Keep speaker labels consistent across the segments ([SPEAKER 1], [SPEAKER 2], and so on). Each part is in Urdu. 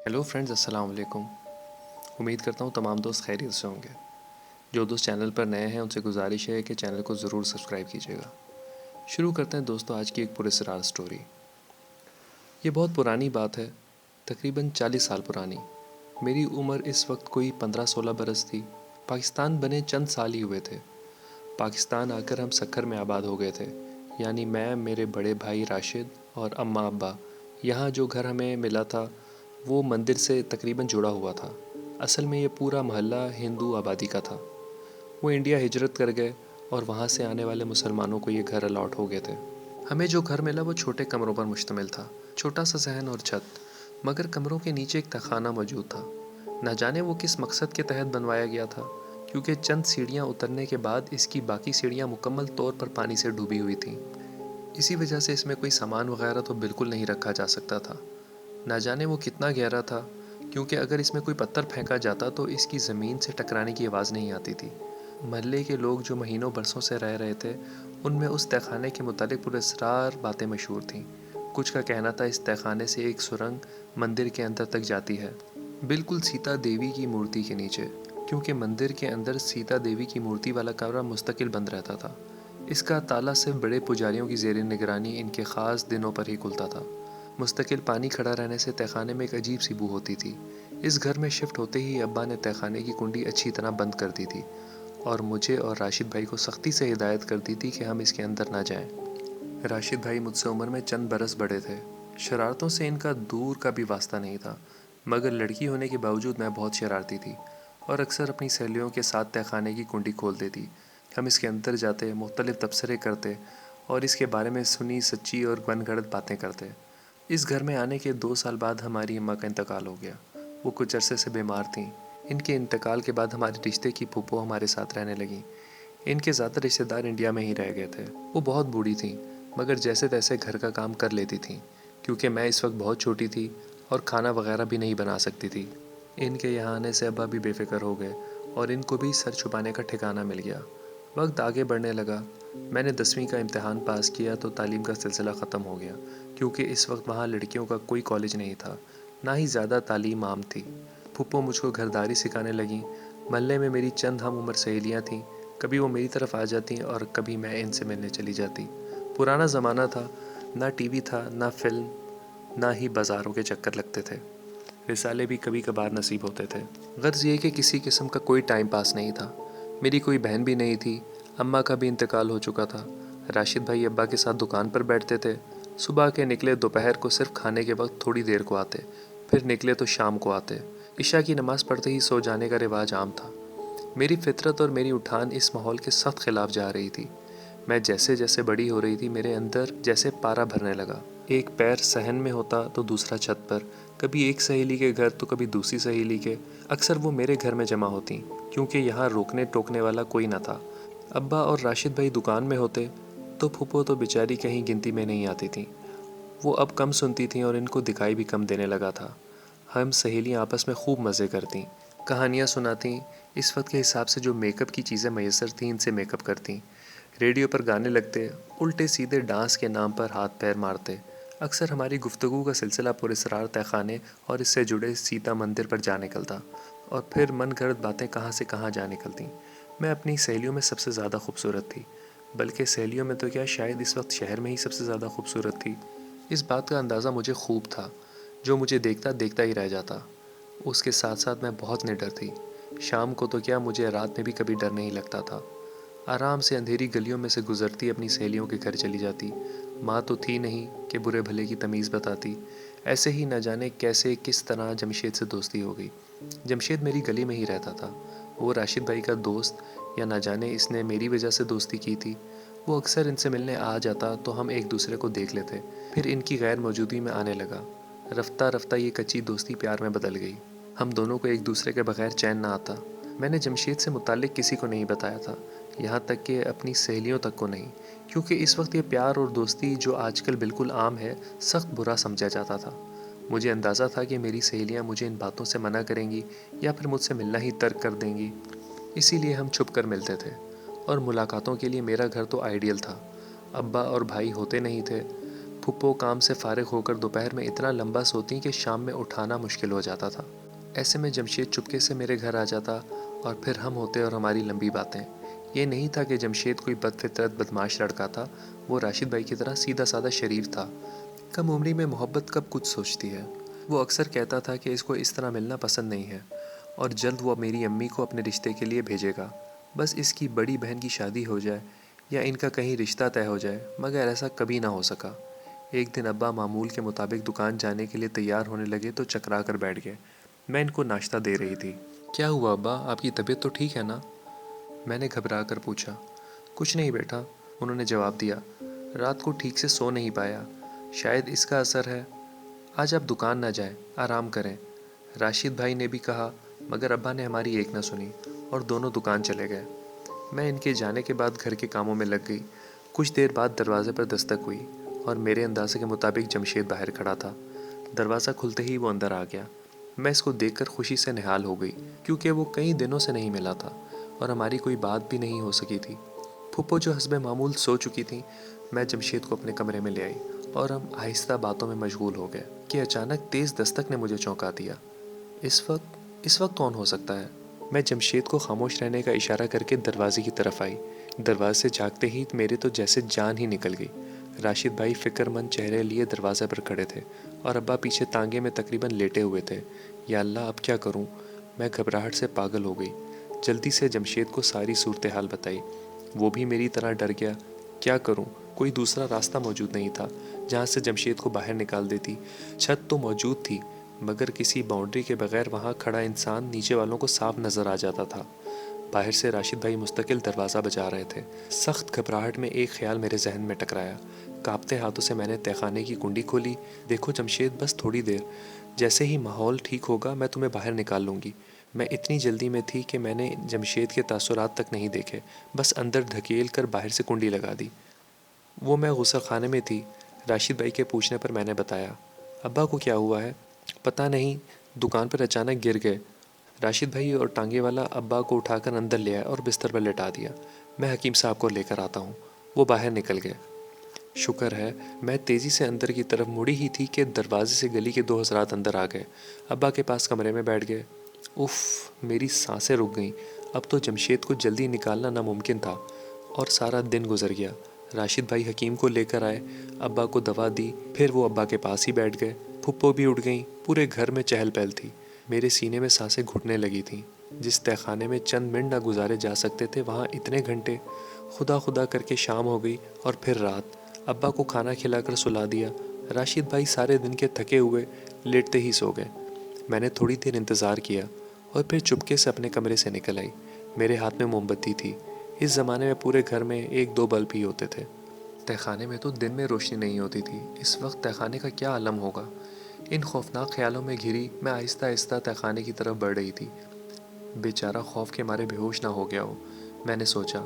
[SPEAKER 1] ہیلو فرینڈز، السلام علیکم۔ امید کرتا ہوں تمام دوست خیریت سے ہوں گے۔ جو دوست چینل پر نئے ہیں ان سے گزارش ہے کہ چینل کو ضرور سبسکرائب کیجیے گا۔ شروع کرتے ہیں دوستو آج کی ایک پراسرار سٹوری۔ یہ بہت پرانی بات ہے، تقریباً 40 سال پرانی۔ میری عمر اس وقت کوئی 15-16 برس تھی۔ پاکستان بنے چند سال ہی ہوئے تھے۔ پاکستان آ کر ہم سکھر میں آباد ہو گئے تھے، یعنی میں، میرے بڑے بھائی راشد اور اماں ابا۔ یہاں جو گھر ہمیں ملا تھا وہ مندر سے تقریباً جڑا ہوا تھا۔ اصل میں یہ پورا محلہ ہندو آبادی کا تھا۔ وہ انڈیا ہجرت کر گئے اور وہاں سے آنے والے مسلمانوں کو یہ گھر الاٹ ہو گئے تھے۔ ہمیں جو گھر ملا وہ چھوٹے کمروں پر مشتمل تھا، چھوٹا سا صحن اور چھت، مگر کمروں کے نیچے ایک تہخانہ موجود تھا۔ نہ جانے وہ کس مقصد کے تحت بنوایا گیا تھا، کیونکہ چند سیڑھیاں اترنے کے بعد اس کی باقی سیڑھیاں مکمل طور پر پانی سے ڈوبی ہوئی تھیں۔ اسی وجہ سے اس میں کوئی سامان وغیرہ تو بالکل نہیں رکھا جا سکتا تھا۔ نہ جانے وہ کتنا گہرا تھا، کیونکہ اگر اس میں کوئی پتھر پھینکا جاتا تو اس کی زمین سے ٹکرانے کی آواز نہیں آتی تھی۔ محلے کے لوگ جو مہینوں برسوں سے رہ رہے تھے ان میں اس تہخانے کے متعلق پراسرار باتیں مشہور تھیں۔ کچھ کا کہنا تھا اس تہخانے سے ایک سرنگ مندر کے اندر تک جاتی ہے، بالکل سیتا دیوی کی مورتی کے نیچے، کیونکہ مندر کے اندر سیتا دیوی کی مورتی والا کمرہ مستقل بند رہتا تھا۔ اس کا تالا صرف بڑے پجاریوں کی زیر نگرانی ان کے خاص دنوں پر ہی کھلتا تھا۔ مستقل پانی کھڑا رہنے سے تہخانے میں ایک عجیب سی بو ہوتی تھی۔ اس گھر میں شفٹ ہوتے ہی ابا نے تہخانے کی کنڈی اچھی طرح بند کر دی تھی اور مجھے اور راشد بھائی کو سختی سے ہدایت کر دی تھی کہ ہم اس کے اندر نہ جائیں۔ راشد بھائی مجھ سے عمر میں چند برس بڑے تھے۔ شرارتوں سے ان کا دور کا بھی واسطہ نہیں تھا، مگر لڑکی ہونے کے باوجود میں بہت شرارتی تھی اور اکثر اپنی سہیلیوں کے ساتھ تہخانے کی کنڈی کھول دیتی۔ ہم اس کے اندر جاتے، مختلف تبصرے کرتے اور اس کے بارے میں سنی سچی اور من گھڑت باتیں کرتے۔ اس گھر میں آنے کے 2 سال بعد ہماری اماں کا انتقال ہو گیا۔ وہ کچھ عرصے سے بیمار تھیں۔ ان کے انتقال کے بعد ہمارے رشتے کی پھوپھو ہمارے ساتھ رہنے لگیں۔ ان کے زیادہ رشتہ دار انڈیا میں ہی رہ گئے تھے۔ وہ بہت بوڑھی تھیں، مگر جیسے تیسے گھر کا کام کر لیتی تھیں، کیونکہ میں اس وقت بہت چھوٹی تھی اور کھانا وغیرہ بھی نہیں بنا سکتی تھی۔ ان کے یہاں آنے سے ابا بھی بے فکر ہو گئے اور ان کو بھی سر چھپانے کا ٹھکانہ مل گیا۔ وقت آگے بڑھنے لگا۔ میں نے 10ویں کا امتحان پاس کیا تو تعلیم کا سلسلہ ختم ہو گیا، کیونکہ اس وقت وہاں لڑکیوں کا کوئی کالج نہیں تھا، نہ ہی زیادہ تعلیم عام تھی۔ پھوپھو مجھ کو گھرداری سکھانے لگیں۔ محلے میں میری چند ہم عمر سہیلیاں تھیں، کبھی وہ میری طرف آ جاتیں اور کبھی میں ان سے ملنے چلی جاتی۔ پرانا زمانہ تھا، نہ ٹی وی تھا، نہ فلم، نہ ہی بازاروں کے چکر لگتے تھے۔ رسالے بھی کبھی کبھار نصیب ہوتے تھے۔ غرض یہ کہ کسی قسم کا کوئی ٹائم پاس نہیں تھا۔ میری کوئی بہن بھی نہیں تھی، اماں کا بھی انتقال ہو چکا تھا۔ راشد بھائی ابا کے ساتھ دکان پر بیٹھتے تھے۔ صبح کے نکلے دوپہر کو صرف کھانے کے وقت تھوڑی دیر کو آتے، پھر نکلے تو شام کو آتے۔ عشاء کی نماز پڑھتے ہی سو جانے کا رواج عام تھا۔ میری فطرت اور میری اٹھان اس ماحول کے سخت خلاف جا رہی تھی۔ میں جیسے جیسے بڑی ہو رہی تھی میرے اندر جیسے پارا بھرنے لگا۔ ایک پیر صحن میں ہوتا تو دوسرا چھت پر، کبھی ایک سہیلی کے گھر تو کبھی دوسری سہیلی کے۔ اکثر وہ میرے گھر میں جمع ہوتی، کیونکہ یہاں روکنے ٹوکنے والا کوئی نہ تھا۔ ابا اور راشد بھائی دکان میں ہوتے تو پھوپھو تو بیچاری کہیں گنتی میں نہیں آتی تھیں۔ وہ اب کم سنتی تھیں اور ان کو دکھائی بھی کم دینے لگا تھا۔ ہم سہیلیاں آپس میں خوب مزے کرتیں، کہانیاں سناتیں، اس وقت کے حساب سے جو میک اپ کی چیزیں میسر تھیں ان سے میک اپ کرتیں، ریڈیو پر گانے لگتے، الٹے سیدھے ڈانس کے نام پر ہاتھ پیر مارتے۔ اکثر ہماری گفتگو کا سلسلہ پراسرار تہخانے اور اس سے جڑے سیتا مندر پر جا نکلتا، اور پھر من گھڑت باتیں کہاں سے کہاں جا نکلتیں۔ میں اپنی سہیلیوں میں سب سے زیادہ خوبصورت تھی، بلکہ سہیلیوں میں تو کیا، شاید اس وقت شہر میں ہی سب سے زیادہ خوبصورت تھی۔ اس بات کا اندازہ مجھے خوب تھا، جو مجھے دیکھتا دیکھتا ہی رہ جاتا۔ اس کے ساتھ ساتھ میں بہت نڈر تھی۔ شام کو تو کیا، مجھے رات میں بھی کبھی ڈر نہیں لگتا تھا۔ آرام سے اندھیری گلیوں میں سے گزرتی اپنی سہیلیوں کے گھر چلی جاتی۔ ماں تو تھی نہیں کہ برے بھلے کی تمیز بتاتی۔ ایسے ہی نہ جانے کیسے کس طرح جمشید سے دوستی ہو گئی۔ جمشید میری گلی میں ہی رہتا تھا۔ وہ راشد بھائی کا دوست، یا نہ جانے اس نے میری وجہ سے دوستی کی تھی۔ وہ اکثر ان سے ملنے آ جاتا تو ہم ایک دوسرے کو دیکھ لیتے، پھر ان کی غیر موجودگی میں آنے لگا۔ رفتہ رفتہ یہ کچی دوستی پیار میں بدل گئی۔ ہم دونوں کو ایک دوسرے کے بغیر چین نہ آتا۔ میں نے جمشید سے متعلق کسی کو نہیں بتایا تھا، یہاں تک کہ اپنی سہیلیوں تک کو نہیں، کیونکہ اس وقت یہ پیار اور دوستی جو آج کل بالکل عام ہے، سخت برا سمجھا جاتا تھا۔ مجھے اندازہ تھا کہ میری سہیلیاں مجھے ان باتوں سے منع کریں گی یا پھر مجھ سے ملنا ہی ترک کر دیں گی، اسی لیے ہم چھپ کر ملتے تھے۔ اور ملاقاتوں کے لیے میرا گھر تو آئیڈیل تھا۔ ابا اور بھائی ہوتے نہیں تھے پھپھو کام سے فارغ ہو کر دوپہر میں اتنا لمبا سوتیں کہ شام میں اٹھانا مشکل ہو جاتا تھا۔ ایسے میں جمشید چپکے سے میرے گھر آ جاتا اور پھر ہم ہوتے اور ہماری لمبی باتیں۔ یہ نہیں تھا کہ جمشید کوئی بد فطرت بدمعاش لڑکا تھا، وہ راشد بھائی کی طرح سیدھا سادہ شریف تھا۔ کم عمری میں محبت کب کچھ سوچتی ہے۔ وہ اکثر کہتا تھا کہ اس کو اس طرح ملنا پسند نہیں ہے اور جلد وہ میری امی کو اپنے رشتے کے لیے بھیجے گا، بس اس کی بڑی بہن کی شادی ہو جائے یا ان کا کہیں رشتہ طے ہو جائے، مگر ایسا کبھی نہ ہو سکا۔ ایک دن ابا معمول کے مطابق دکان جانے کے لیے تیار ہونے لگے تو چکرا کر بیٹھ گئے۔ میں ان کو ناشتہ دے رہی تھی۔ کیا ہوا ابا، آپ کی طبیعت تو ٹھیک ہے نا؟ میں نے گھبرا کر پوچھا۔ کچھ نہیں بیٹا، انہوں نے جواب دیا، رات کو ٹھیک سے سو نہیں پایا، شاید اس کا اثر ہے۔ آج آپ دکان نہ جائیں، آرام کریں، راشد بھائی نے بھی کہا، مگر ابا نے ہماری ایک نہ سنی اور دونوں دکان چلے گئے۔ میں ان کے جانے کے بعد گھر کے کاموں میں لگ گئی۔ کچھ دیر بعد دروازے پر دستک ہوئی اور میرے اندازے کے مطابق جمشید باہر کھڑا تھا۔ دروازہ کھلتے ہی وہ اندر آ گیا۔ میں اس کو دیکھ کر خوشی سے نہال ہو گئی، کیونکہ وہ کئی دنوں سے نہیں ملا تھا اور ہماری کوئی بات بھی نہیں ہو سکی تھی۔ پھپھو جو حسب معمول سو چکی تھیں، میں جمشید کو اپنے کمرے میں لے آئی اور ہم آہستہ باتوں میں مشغول ہو گئے کہ اچانک تیز دستک نے مجھے چونکا دیا۔ اس وقت کون ہو سکتا ہے؟ میں جمشید کو خاموش رہنے کا اشارہ کر کے دروازے کی طرف آئی۔ دروازے سے جھانکتے ہی میرے تو جیسے جان ہی نکل گئی۔ راشد بھائی فکر مند چہرے لیے دروازے پر کھڑے تھے اور ابا پیچھے تانگے میں تقریباً لیٹے ہوئے تھے۔ یا اللہ، اب کیا کروں؟ میں گھبراہٹ سے پاگل ہو گئی۔ جلدی سے جمشید کو ساری صورتحال بتائی۔ وہ بھی میری طرح ڈر گیا۔ کیا کروں؟ کوئی دوسرا راستہ موجود نہیں تھا جہاں سے جمشید کو باہر نکال دیتی۔ چھت تو موجود تھی، مگر کسی باؤنڈری کے بغیر وہاں کھڑا انسان نیچے والوں کو صاف نظر آ جاتا تھا۔ باہر سے راشد بھائی مستقل دروازہ بجا رہے تھے۔ سخت گھبراہٹ میں ایک خیال میرے ذہن میں ٹکرایا۔ کانپتے ہاتھوں سے میں نے تہہ خانے کی کنڈی کھولی۔ دیکھو جمشید، بس تھوڑی دیر، جیسے ہی ماحول ٹھیک ہوگا میں تمہیں باہر نکال لوں گی۔ میں اتنی جلدی میں تھی کہ میں نے جمشید کے تاثرات تک نہیں دیکھے، بس اندر دھکیل کر باہر سے کنڈی لگا دی۔ وہ میں غسل خانے میں تھی۔ راشد بھائی کے پوچھنے پر میں نے بتایا۔ ابا کو کیا ہوا ہے؟ پتہ نہیں، دکان پر اچانک گر گئے۔ راشد بھائی اور ٹانگے والا ابا کو اٹھا کر اندر لے آئے اور بستر پر لٹا دیا۔ میں حکیم صاحب کو لے کر آتا ہوں۔ وہ باہر نکل گئے۔ شکر ہے۔ میں تیزی سے اندر کی طرف مڑی ہی تھی کہ دروازے سے گلی کے دو حضرات اندر آ گئے۔ ابا کے پاس کمرے میں بیٹھ گئے۔ اف، میری سانسیں رک گئیں۔ اب تو جمشید کو جلدی نکالنا ناممکن تھا اور سارا دن گزر گیا۔ راشد بھائی حکیم کو لے کر آئے، ابا کو دوا دی، پھر وہ ابا کے پاس ہی بیٹھ گئے۔ پھپھو بھی اٹھ گئیں۔ پورے گھر میں چہل پہل تھی۔ میرے سینے میں سانسیں گھٹنے لگی تھیں۔ جس تہہ خانے میں چند منٹ نہ گزارے جا سکتے تھے، وہاں اتنے گھنٹے۔ خدا خدا کر کے شام ہو گئی اور پھر رات۔ ابا کو کھانا کھلا کر سلا دیا۔ راشد بھائی سارے دن کے تھکے ہوئے لیٹتے ہی سو گئے۔ میں نے تھوڑی دیر انتظار کیا اور پھر چپکے سے اپنے کمرے سے نکل آئی۔ میرے ہاتھ میں موم بتی تھی۔ اس زمانے میں پورے گھر میں ایک دو بلب ہی ہوتے تھے۔ تہہ خانے میں تو دن میں روشنی نہیں ہوتی تھی۔ اس وقت تہہ خانے کا کیا عالم ہوگا؟ ان خوفناک خیالوں میں گھری میں آہستہ آہستہ تہہ خانے کی طرف بڑھ رہی تھی۔ بیچارہ خوف کے مارے بے ہوش نہ ہو گیا ہو، میں نے سوچا۔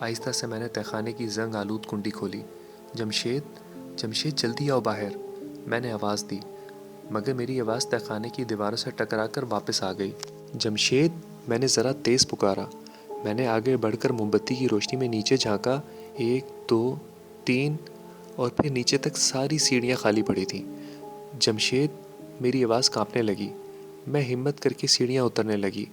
[SPEAKER 1] آہستہ سے میں نے تہہ خانے کی زنگ آلود کنڈی کھولی۔ جمشید جلدی آؤ باہر، میں نے آواز دی، مگر میری آواز تہہ خانے کی دیواروں سے ٹکرا کر واپس آ گئی۔ جمشید، میں نے ذرا تیز پکارا۔ میں نے آگے بڑھ کر موم بتی کی روشنی میں نیچے جھانکا۔ 1 2 3 اور پھر نیچے تک ساری سیڑھیاں خالی پڑی تھیں۔ جمشید، میری آواز کانپنے لگی۔ میں ہمت کر کے سیڑھیاں اترنے لگی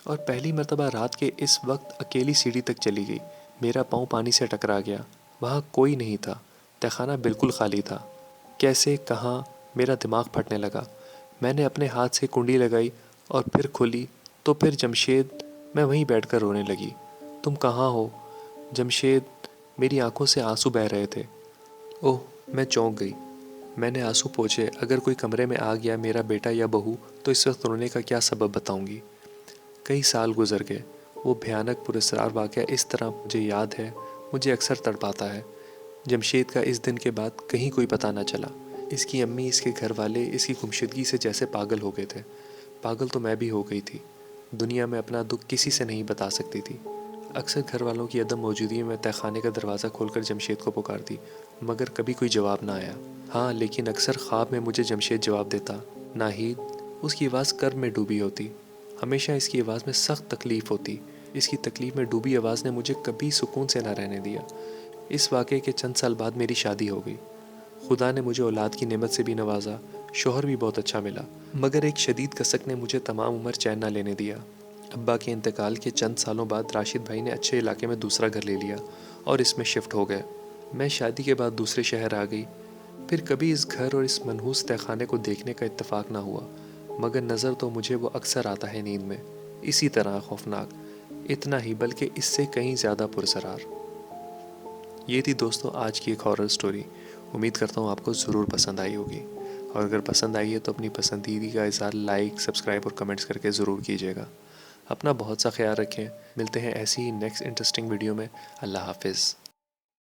[SPEAKER 1] اور پہلی مرتبہ رات کے اس وقت اکیلی سیڑھی تک چلی گئی۔ میرا پاؤں پانی سے ٹکرا گیا۔ وہاں کوئی نہیں تھا۔ تہہ خانہ بالکل خالی تھا۔ کیسے، کہاں؟ میرا دماغ پھٹنے لگا۔ میں نے اپنے ہاتھ سے کنڈی لگائی اور پھر کھولی تو پھر جمشید، میں وہیں بیٹھ کر رونے لگی۔ تم کہاں ہو جمشید؟ میری آنکھوں سے آنسو بہہ رہے تھے۔ اوہ، میں چونک گئی۔ میں نے آنسو پوچھے۔ اگر کوئی کمرے میں آ گیا، میرا بیٹا یا بہو، تو اس وقت رونے کا کیا سبب بتاؤں گی؟ کئی سال گزر گئے۔ وہ بھیانک پراسرار واقعہ اس طرح مجھے یاد ہے، مجھے اکثر تڑپاتا ہے۔ جمشید کا اس دن کے بعد کہیں کوئی پتہ نہ چلا۔ اس کی امی، اس کے گھر والے اس کی گمشدگی سے جیسے پاگل ہو گئے تھے۔ پاگل تو میں بھی ہو گئی تھی۔ دنیا میں اپنا دکھ کسی سے نہیں بتا سکتی تھی۔ اکثر گھر والوں کی عدم موجودگی میں تہہ خانے کا دروازہ کھول کر جمشید کو پکارتی، مگر کبھی کوئی جواب نہ آیا۔ ہاں، لیکن اکثر خواب میں مجھے جمشید جواب دیتا، ناہید۔ اس کی آواز کرب میں ڈوبی ہوتی۔ ہمیشہ اس کی آواز میں سخت تکلیف ہوتی۔ اس کی تکلیف میں ڈوبی آواز نے مجھے کبھی سکون سے نہ رہنے دیا۔ اس واقعے کے چند سال بعد میری شادی ہو گئی۔ خدا نے مجھے اولاد کی نعمت سے بھی نوازا، شوہر بھی بہت اچھا ملا، مگر ایک شدید کسک نے مجھے تمام عمر چین نہ لینے دیا۔ ابا کے انتقال کے چند سالوں بعد راشد بھائی نے اچھے علاقے میں دوسرا گھر لے لیا اور اس میں شفٹ ہو گئے۔ میں شادی کے بعد دوسرے شہر آ گئی۔ پھر کبھی اس گھر اور اس منحوس تہخانے کو دیکھنے کا اتفاق نہ ہوا، مگر نظر تو مجھے وہ اکثر آتا ہے نیند میں، اسی طرح خوفناک، اتنا ہی بلکہ اس سے کہیں زیادہ پرسرار۔ یہ تھی دوستو آج کی ایک ہارر سٹوری۔ امید کرتا ہوں آپ کو ضرور پسند آئی ہوگی، اور اگر پسند آئی ہے تو اپنی پسندیدگی کا اظہار لائک، سبسکرائب اور کمنٹس کر کے ضرور کیجیے گا۔ اپنا بہت سا خیال رکھیں، ملتے ہیں ایسی ہی نیکسٹ انٹرسٹنگ ویڈیو میں۔ اللہ حافظ۔